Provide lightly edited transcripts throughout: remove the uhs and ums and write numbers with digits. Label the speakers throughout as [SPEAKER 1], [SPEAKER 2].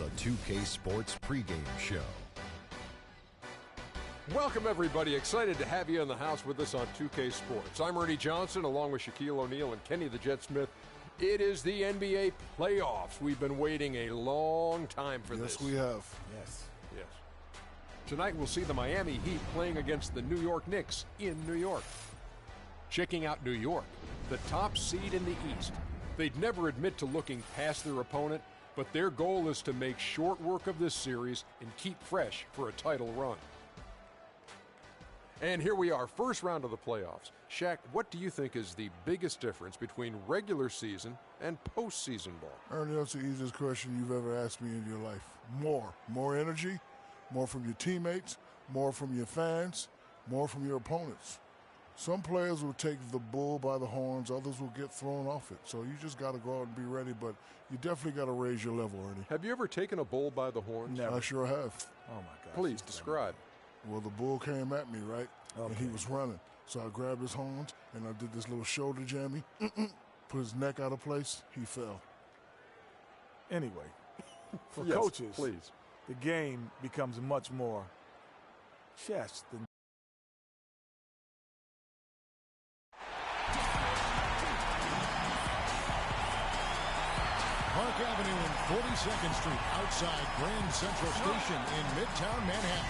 [SPEAKER 1] the 2K Sports pregame show.
[SPEAKER 2] Welcome, everybody. Excited to have you in the house with us on 2K Sports. I'm Ernie Johnson, along with Shaquille O'Neal and Kenny the Jet Smith. It is the NBA playoffs. We've been waiting a long time for this.
[SPEAKER 3] Yes, we have.
[SPEAKER 2] Yes. Tonight we'll see the Miami Heat playing against the New York Knicks in New York. Checking out New York, the top seed in the East. They'd never admit to looking past their opponent, but their goal is to make short work of this series and keep fresh for a title run. And here we are, first round of the playoffs. Shaq, what do you think is the biggest difference between regular season and postseason ball?
[SPEAKER 3] Ernie, that's the easiest question you've ever asked me in your life. More energy, more from your teammates, more from your fans, more from your opponents. Some players will take the bull by the horns, others will get thrown off it. So you just got to go out and be ready, but you definitely got to raise your level, Ernie.
[SPEAKER 2] Have you ever taken a bull by the horns?
[SPEAKER 3] Never. I sure have.
[SPEAKER 4] Oh, my gosh.
[SPEAKER 2] Please, describe.
[SPEAKER 3] Well, the bull came at me, right?
[SPEAKER 4] Okay.
[SPEAKER 3] And he was running. So I grabbed his horns, and I did this little shoulder jammy. Put his neck out of place. He fell.
[SPEAKER 4] Anyway, for
[SPEAKER 2] Yes,
[SPEAKER 4] coaches,
[SPEAKER 2] please.
[SPEAKER 4] the game becomes much more chess than
[SPEAKER 5] Park Avenue and 42nd Street outside Grand Central Station in Midtown Manhattan.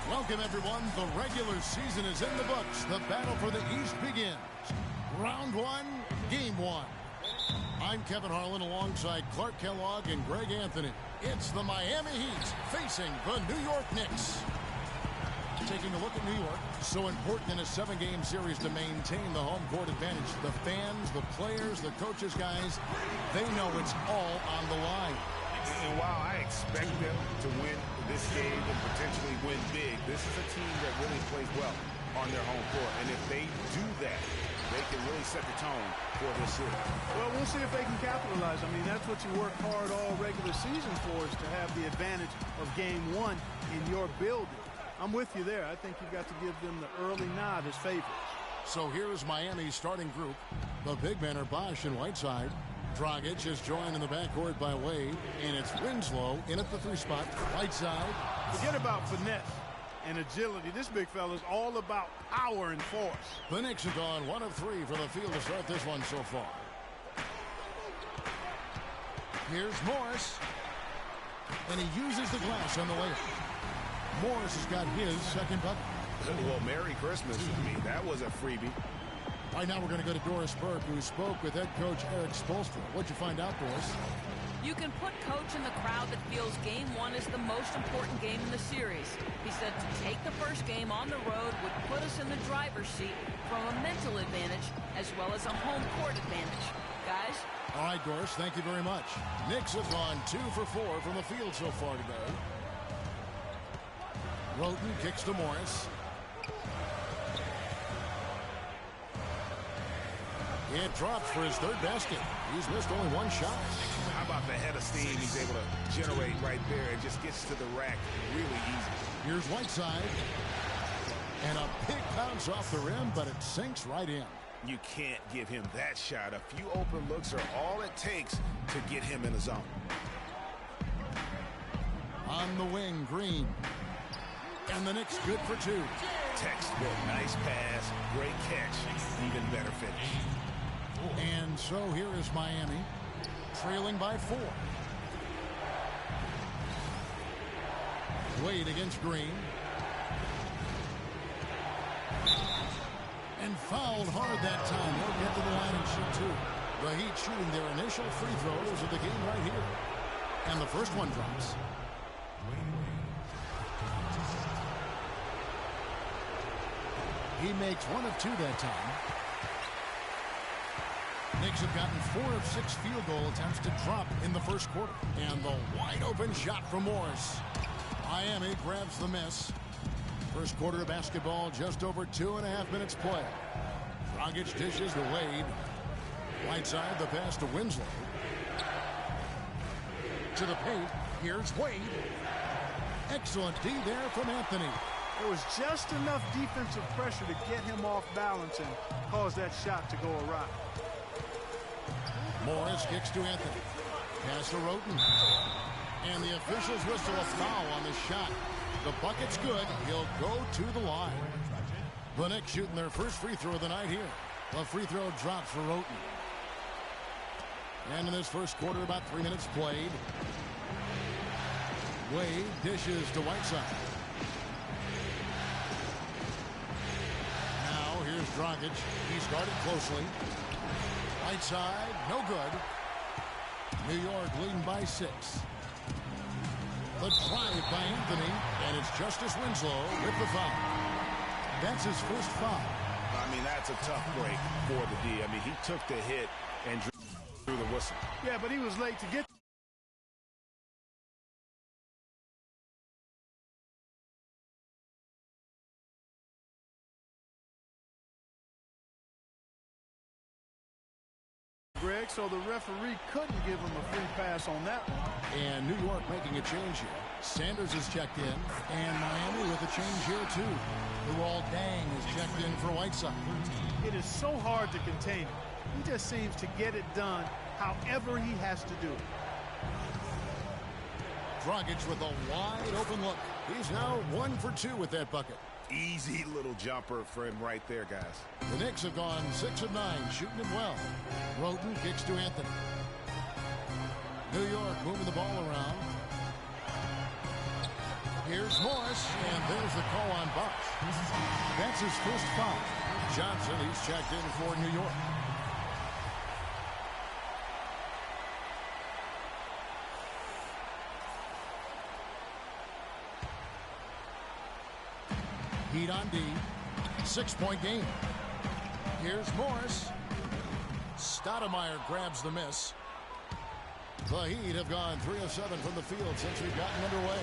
[SPEAKER 5] Welcome, everyone. The regular season is in the books. The battle for the East begins. Round one, game one. I'm Kevin Harlan alongside Clark Kellogg and Greg Anthony. It's the Miami Heat facing the New York Knicks. Taking a look at New York, so important in a 7-game series to maintain the home court advantage. The fans, the players, the coaches, guys, they know it's all on the line.
[SPEAKER 6] And while I expect them to win this game and potentially win big, this is a team that really plays well on their home court. And if they do that, they can really set the tone for this series.
[SPEAKER 7] Well, we'll see if they can capitalize. I mean, that's what you work hard all regular season for, is to have the advantage of game one in your building. I'm with you there. I think you've got to give them the early nod as favorites.
[SPEAKER 5] So here is Miami's starting group. The big men are Bosch and Whiteside. Dragic is joined in the backcourt by Wade, and it's Winslow in at the 3 spot. Whiteside.
[SPEAKER 7] Forget about finesse and agility. This big fella's all about power and force.
[SPEAKER 5] The Knicks have gone 1 of 3 for the field to start this one so far. Here's Morris, and he uses the glass on the layup. Morris has got his second bucket.
[SPEAKER 6] Well, Merry Christmas. I mean, that was a freebie.
[SPEAKER 5] Right now we're going to go to Doris Burke, who spoke with head coach Eric Spoelstra. What'd you find out, Doris?
[SPEAKER 8] You can put coach in the crowd that feels game one is the most important game in the series. He said to take the first game on the road would put us in the driver's seat from a mental advantage as well as a home court advantage. Guys?
[SPEAKER 5] All right, Doris, thank you very much. Knicks have gone 2 for 4 from the field so far today. Roten kicks to Morris. It drops for his third basket. He's missed only 1 shot.
[SPEAKER 6] How about the head of steam he's able to generate right there? It just gets to the rack really easy.
[SPEAKER 5] Here's Whiteside. And a big bounce off the rim, but it sinks right in.
[SPEAKER 6] You can't give him that shot. A few open looks are all it takes to get him in the zone.
[SPEAKER 5] On the wing, Green. And the Knicks good for 2.
[SPEAKER 6] Textbook, nice pass, great catch, even better finish.
[SPEAKER 5] And so here is Miami, trailing by 4. Wade against Green. And fouled hard that time. They'll get to the line and shoot 2. The Heat shooting their initial free throws of the game right here. And the first one drops. He makes 1 of 2 that time. Knicks have gotten 4 of 6 field goal attempts to drop in the first quarter. And the wide open shot from Morris. Miami grabs the miss. First quarter of basketball, just over 2.5 minutes play. Dragic dishes to Wade. Whiteside, the pass to Winslow. To the paint, here's Wade. Excellent D there from Anthony.
[SPEAKER 7] There was just enough defensive pressure to get him off balance and cause that shot to go awry.
[SPEAKER 5] Morris kicks to Anthony. Pass to Roten. And the officials whistle a foul on the shot. The bucket's good. He'll go to the line. The Knicks shooting their first free throw of the night here. The free throw drops for Roten. And in this first quarter, about 3 minutes played. Wade dishes to Whiteside. Now here's Dragic. He's guarded closely. Whiteside, no good. New York leading by 6. The drive by Anthony, and it's Justice Winslow with the foul. That's his first foul.
[SPEAKER 6] I mean, that's a tough break for the D. I mean, he took the hit and drew the whistle.
[SPEAKER 7] Yeah, but he was late to get. Greg, so the referee couldn't give him a free pass on that one.
[SPEAKER 5] And New York making a change here. Sanders is checked in, and Miami with a change here too. Luol Deng is checked in for Whiteside.
[SPEAKER 7] It is so hard to contain him. He just seems to get it done however he has to do it.
[SPEAKER 5] Dragic with a wide open look. He's now 1 for 2 with that bucket.
[SPEAKER 6] Easy little jumper for him right there, guys.
[SPEAKER 5] The Knicks have gone 6 of 9, shooting it well. Roten kicks to Anthony. New York moving the ball around. Here's Morris, and there's the call on Bosh. That's his first foul. Johnson, he's checked in for New York. Heat on D. 6-point game. Here's Morris. Stoudemire grabs the miss. The Heat have gone 3 of 7 from the field since we've gotten underway.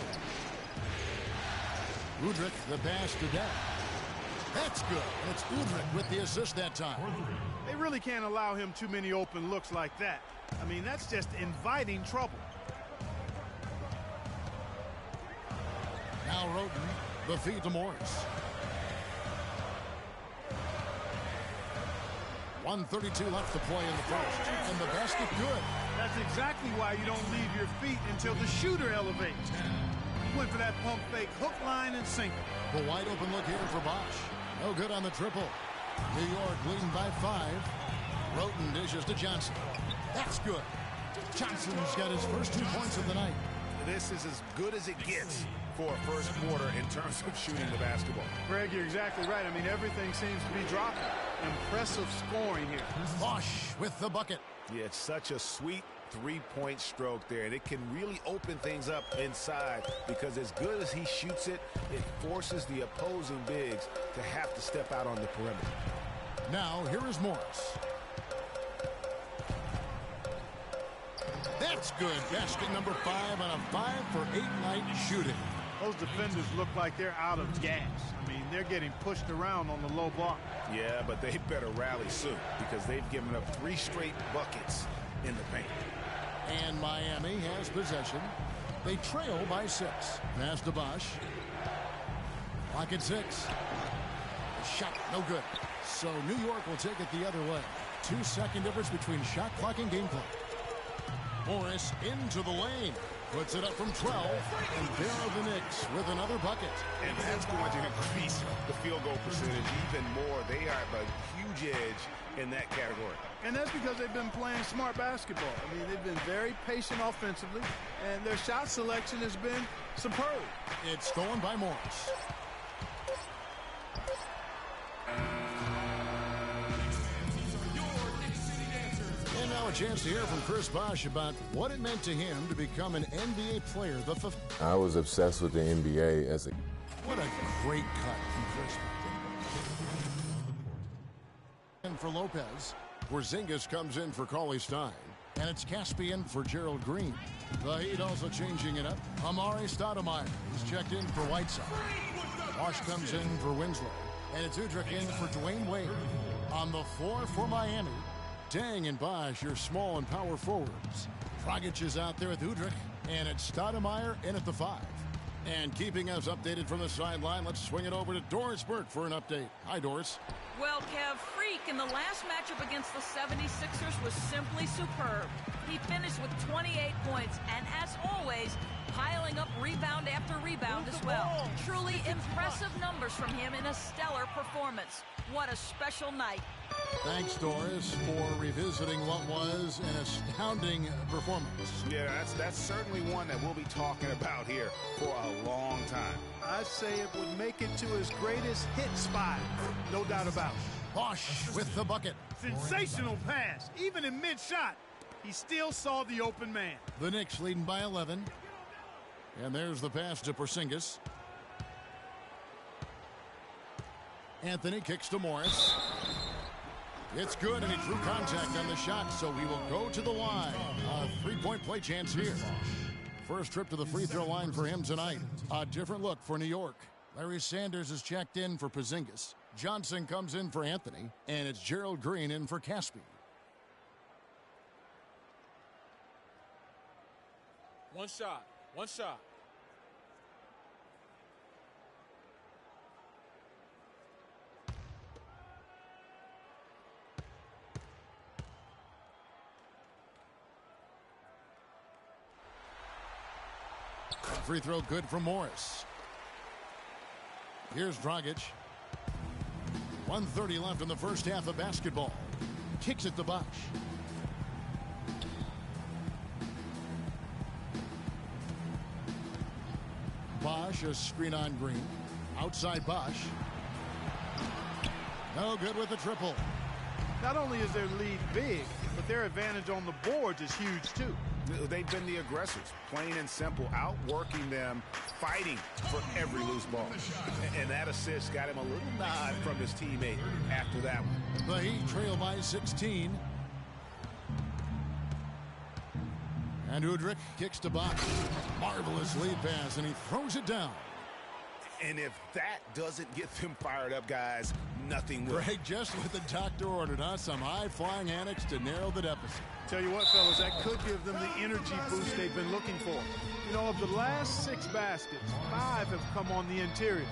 [SPEAKER 5] Udrich, the pass to Deng. That's good. And it's Udrich with the assist that time.
[SPEAKER 7] They really can't allow him too many open looks like that. I mean, that's just inviting trouble.
[SPEAKER 5] Now Roten, the feed to Morris. 1:32 left to play in the first. And the basket good.
[SPEAKER 7] That's exactly why you don't leave your feet until the shooter elevates. He went for that pump fake, hook, line, and sinker.
[SPEAKER 5] The wide open look here for Bosh. No good on the triple. New York leading by 5. Roten dishes to Johnson. That's good. Johnson's got his first 2 points of the night.
[SPEAKER 6] This is as good as it gets for a first quarter in terms of shooting the basketball.
[SPEAKER 7] Greg, you're exactly right. I mean, everything seems to be dropping. Impressive scoring here.
[SPEAKER 5] Bosh with the bucket.
[SPEAKER 6] Yeah, it's such a sweet three-point stroke there, and it can really open things up inside because as good as he shoots it, it forces the opposing bigs to have to step out on the perimeter.
[SPEAKER 5] Now, here is Morris. That's good. Basket number 5 on a 5-for-8 night shooting.
[SPEAKER 7] Those defenders look like they're out of gas. I mean, they're getting pushed around on the low block.
[SPEAKER 6] Yeah, but they better rally soon because they've given up 3 straight buckets in the paint.
[SPEAKER 5] And Miami has possession. They trail by 6. Pass to Bosh. Clock at 6. The shot, no good. So New York will take it the other way. 2-second difference between shot clock and game clock. Morris into the lane. Puts it up from 12. And there are the Knicks with another bucket.
[SPEAKER 6] And that's going to increase the field goal percentage even more. They have a huge edge in that category.
[SPEAKER 7] And that's because they've been playing smart basketball. I mean, they've been very patient offensively, and their shot selection has been superb.
[SPEAKER 5] It's stolen by Morris. And now a chance to hear from Chris Bosh about what it meant to him to become an NBA player.
[SPEAKER 9] I was obsessed with the NBA as a...
[SPEAKER 5] What a great cut from Chris. And for Lopez, Porzingis comes in for Cauley Stein. And it's Caspian for Gerald Green. The Heat also changing it up. Amari Stoudemire is checked in for Whiteside. Bosh comes in for Winslow. And it's Udrich in for Dwayne Wade. On the floor for Miami, Deng and Bosh, your small and power forwards. Dragic is out there with Udrich. And it's Stoudemire in at the 5. And keeping us updated from the sideline, let's swing it over to Doris Burke for an update. Hi, Doris.
[SPEAKER 8] Well, Kev, Freak in the last matchup against the 76ers was simply superb. He finished with 28 points, and as always, piling up rebound after rebound as well. Truly impressive numbers from him in a stellar performance. What a special night.
[SPEAKER 5] Thanks, Doris, for revisiting what was an astounding performance.
[SPEAKER 6] Yeah, that's certainly one that we'll be talking about here for a long time.
[SPEAKER 7] I'd say it would make it to his greatest hit spot. No doubt about it.
[SPEAKER 5] Bosch with the bucket.
[SPEAKER 7] Sensational pass. Even in mid-shot, he still saw the open man.
[SPEAKER 5] The Knicks leading by 11. And there's the pass to Porzingis. Anthony kicks to Morris. It's good, and he drew contact on the shot, so he will go to the line. A three-point play chance here. First trip to the free throw line for him tonight. A different look for New York. Larry Sanders is checked in for Porzingis. Johnson comes in for Anthony, and it's Gerald Green in for Caspi.
[SPEAKER 4] One shot. One shot.
[SPEAKER 5] Free throw good from Morris. Here's Dragic. 1:30 left in the first half of basketball. Kicks it to Bosch. Bosch, a screen on Green. Outside Bosch. No good with the triple.
[SPEAKER 7] Not only is their lead big, but their advantage on the boards is huge too.
[SPEAKER 6] They've been the aggressors, plain and simple, outworking them, fighting for every loose ball. And that assist got him a little nod from his teammate after that one.
[SPEAKER 5] The Heat trail by 16. And Udrich kicks to Bosch. Marvelous lead pass, and he throws it down.
[SPEAKER 6] And if that doesn't get them fired up, guys, nothing will.
[SPEAKER 5] Greg, just what the doctor ordered, huh? Some high-flying antics to narrow the deficit.
[SPEAKER 7] Tell you what, fellas, that could give them the energy boost they've been looking for. You know, of the last 6 baskets, 5 have come on the interior.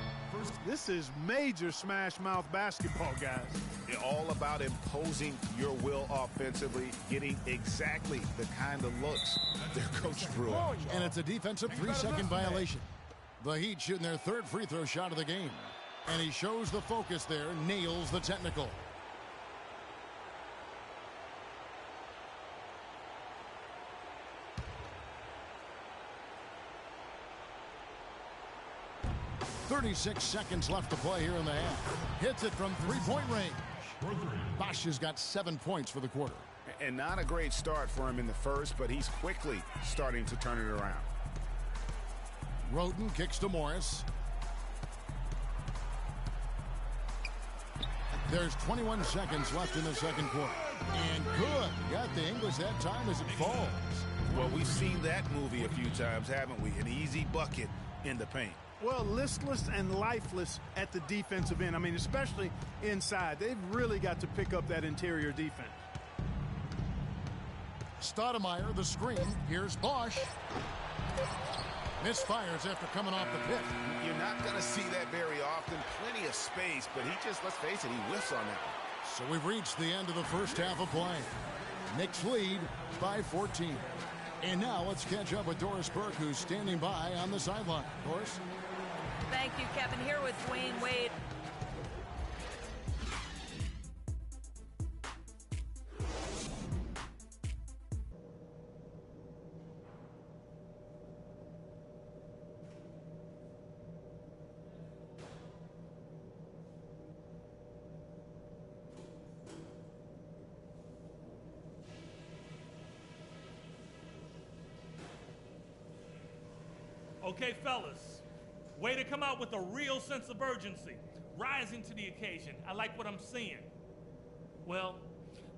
[SPEAKER 7] This is major smash-mouth basketball, guys.
[SPEAKER 6] It's all about imposing your will offensively, getting exactly the kind of looks their coach drew up.
[SPEAKER 5] And it's a defensive 3-second violation. The Heat shooting their 3rd free throw shot of the game. And he shows the focus there, nails the technical. .36 seconds left to play here in the half. Hits it from three-point range. Bosch has got 7 points for the quarter.
[SPEAKER 6] And not a great start for him in the first, but he's quickly starting to turn it around.
[SPEAKER 5] Roden kicks to Morris. There's 21 seconds left in the second quarter. And good. Got the English that time as it falls.
[SPEAKER 6] Well, we've seen that movie a few times, haven't we? An easy bucket in the paint.
[SPEAKER 7] Well, listless and lifeless at the defensive end. I mean, especially inside. They've really got to pick up that interior defense.
[SPEAKER 5] Stoudemire, the screen. Here's Bosch. Misfires after coming off the pit.
[SPEAKER 6] You're not going to see that very often. Plenty of space, but he just, let's face it, he whiffs on that one.
[SPEAKER 5] So we've reached the end of the first half of play. Knicks lead by 14. And now let's catch up with Doris Burke, who's standing by on the sideline. Doris?
[SPEAKER 8] Thank you, Kevin. Here with Dwayne Wade.
[SPEAKER 10] Okay, fellas, way to come out with a real sense of urgency, rising to the occasion. I like what I'm seeing. Well,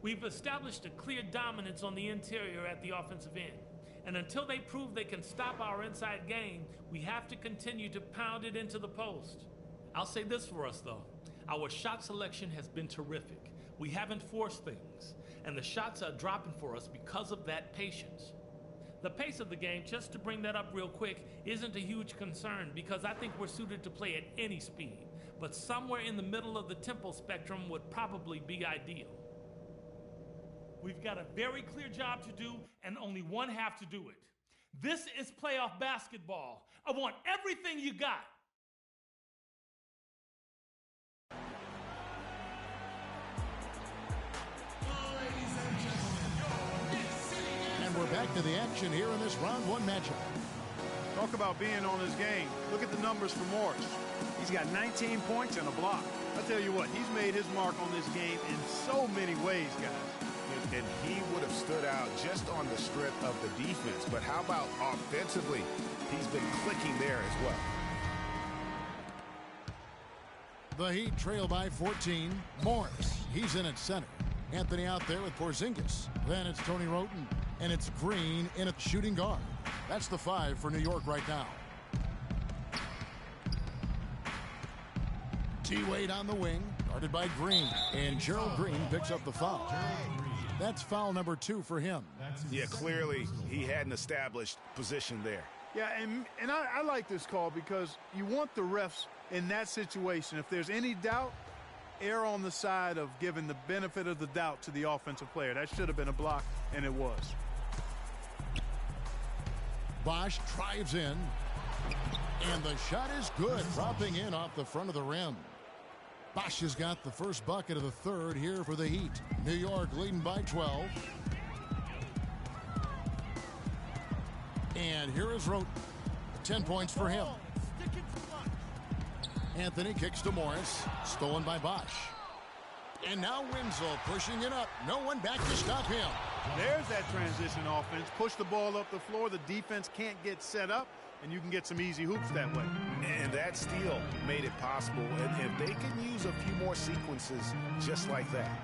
[SPEAKER 10] we've established a clear dominance on the interior at the offensive end. And until they prove they can stop our inside game, we have to continue to pound it into the post. I'll say this for us, though. Our shot selection has been terrific. We haven't forced things, and the shots are dropping for us because of that patience. The pace of the game, just to bring that up real quick, isn't a huge concern because I think we're suited to play at any speed. But somewhere in the middle of the tempo spectrum would probably be ideal. We've got a very clear job to do and only one half to do it. This is playoff basketball. I want everything you got.
[SPEAKER 5] And we're back to the action here in this round one matchup.
[SPEAKER 7] Talk about being on his game. Look at the numbers for Morris. He's got 19 points and a block. I tell you what, he's made his mark on this game in so many ways, guys.
[SPEAKER 6] And he would have stood out just on the strength of the defense. But how about offensively? He's been clicking there as well.
[SPEAKER 5] The Heat trail by 14. Morris, he's in at center. Anthony out there with Porzingis. Then it's Tony Roten. And it's Green in at shooting guard. That's the 5 for New York right now. T-Wade on the wing, guarded by Green. And Gerald Green picks up the foul. That's foul number 2 for him.
[SPEAKER 6] Yeah, clearly he had an established position there.
[SPEAKER 7] Yeah, and I like this call because you want the refs in that situation. If there's any doubt, err on the side of giving the benefit of the doubt to the offensive player. That should have been a block, and it was.
[SPEAKER 5] Bosch drives in, and the shot is good, dropping in off the front of the rim. Bosch has got the first bucket of the third here for the Heat. New York leading by 12. And here is Roten. 10 points for him. Anthony kicks to Morris. Stolen by Bosch. And now Winslow pushing it up. No one back to stop him.
[SPEAKER 7] There's that transition offense. Push the ball up the floor. The defense can't get set up, and you can get some easy hoops that way.
[SPEAKER 6] And that steal made it possible. And if they can use a few more sequences just like that.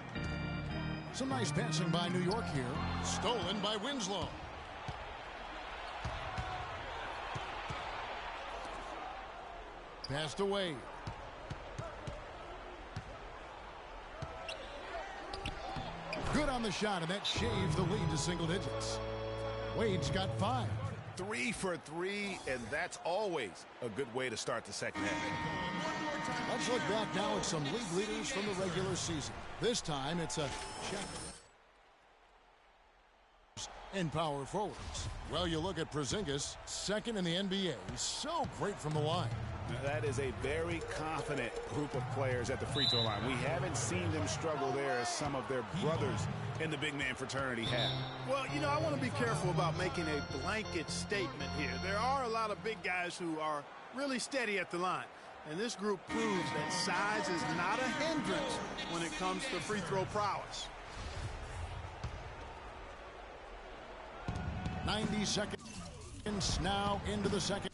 [SPEAKER 5] Some nice passing by New York here. Stolen by Winslow. Passed away. Good on the shot, and that shaves the lead to single digits. Wade's got 5.
[SPEAKER 6] 3 for 3, and that's always a good way to start the second half.
[SPEAKER 5] Let's look back now at some league leaders from the regular season. This time it's a check. And power forwards. Well, you look at Porzingis, second in the NBA. So great from the line.
[SPEAKER 6] Now, that is a very confident group of players at the free throw line. We haven't seen them struggle there as some of their brothers in the big man fraternity have.
[SPEAKER 7] Well, you know, I want to be careful about making a blanket statement here. There are a lot of big guys who are really steady at the line. And this group proves that size is not a hindrance when it comes to free throw prowess.
[SPEAKER 5] 90 seconds now into the second.